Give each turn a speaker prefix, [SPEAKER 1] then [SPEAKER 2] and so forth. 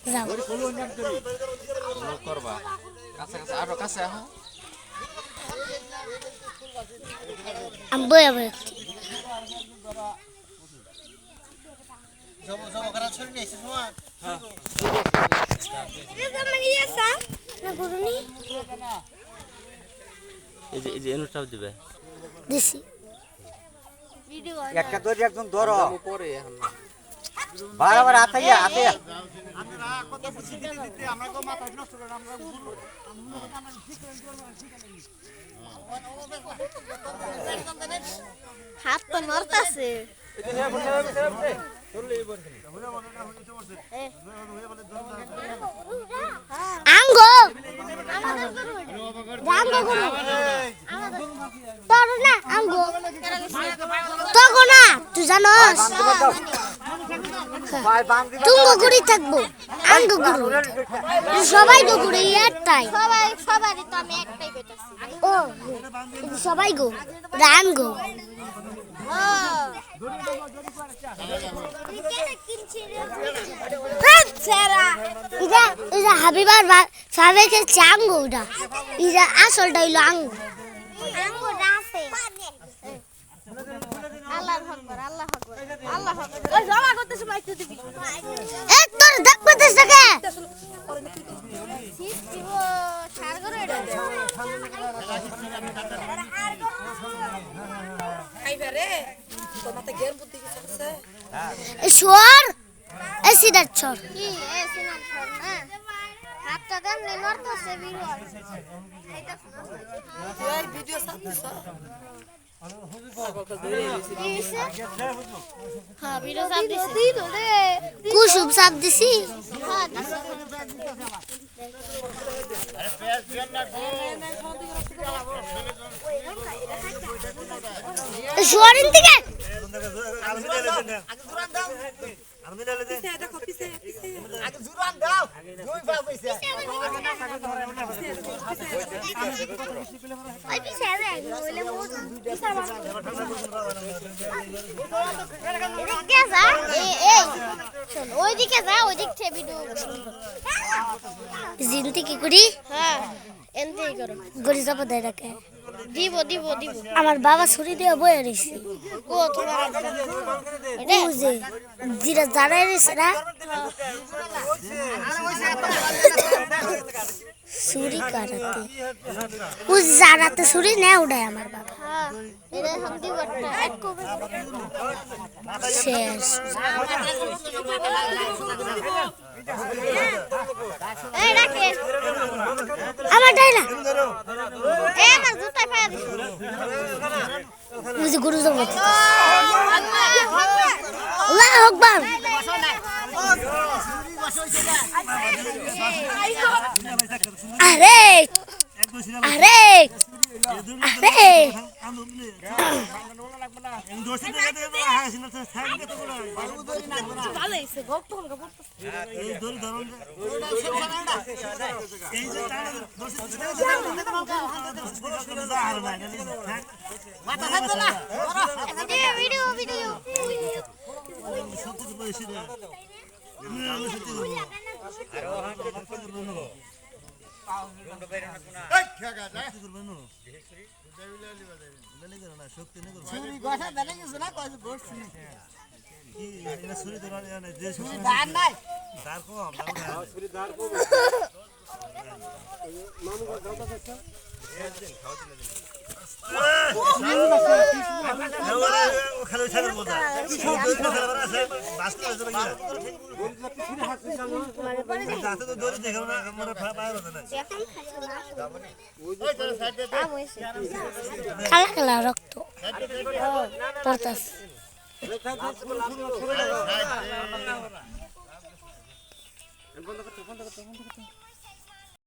[SPEAKER 1] যাও
[SPEAKER 2] করবা কাছে কাছে আরো কাছে আহ
[SPEAKER 1] আমি বই আবার
[SPEAKER 3] এই যে এনুটাও দিবে
[SPEAKER 1] দিছি
[SPEAKER 4] একটা ধরে একদম ধরো
[SPEAKER 2] পরে এখন
[SPEAKER 4] বারবার আতাইয়া
[SPEAKER 1] হাত তো নড়তাছে আঙ্গো রাঙ্গো গুরু তোর না আঙ্গো তো না তুই জানোস তুঙ্গো গুড়ি থাকবো আঙ্গো গুরু সবাই তো গুড়ি একটাই সবারই তো আমি একটাই কইতাছি ও সবাই গো রাম গো হাবিবার সাবেকে চাঙ্গো ওটা ইরা আসলটা হইলো আঙ্গো আঙ্গোটা আছে আল্লাহু আকবার আল্লাহু আকবার আল্লাহু আকবার ওই জমা করতে সময় একটু দিবি এক তোর দেখ করতেছ কে সিস্টিমো সার করে এটা আইবা রে তোর মাথা গের বুদ্ধি কি আছে সর এই সিদার ছর কি এই সিনার ছর না হাতটা দেন নেলর তো সে বিরল তুই ভিডিও সামনে সর হ্যাঁ ভিডিও সাপ দিছি কুসুম সাপ দিছি হ্যাঁ শোয়ারিন থেকে আগে জুরান দাও দুই পা পয়সা আই পিছে রে নইলে মোর পিছা এদিকে যা এই শোন ওইদিকে যা ওইদিক থেকে ভিডিও জিনতি কি করি হ্যাঁ এনতেই করো গড়ি যাব দেয় রাখে দিব দিব দিব আমার বাবা ছুরি দিয়ে বয়ে রইছে ও তোমার এটা বুঝে জিরা জানাই রইছে না ছুরি কাটাতে ও জানাতে ছুরি না উড়ায় আমার বাবা হ্যাঁ এটা হামদি বটটা শেষ এই রাখে আমার ডাইলা এ আমার জুতা পায়া দিছ মুজি গুরু জমত আল্লাহু আকবার আরে আরে আরে খালা খালা রক্ত পড়তাস বন্ধ করতে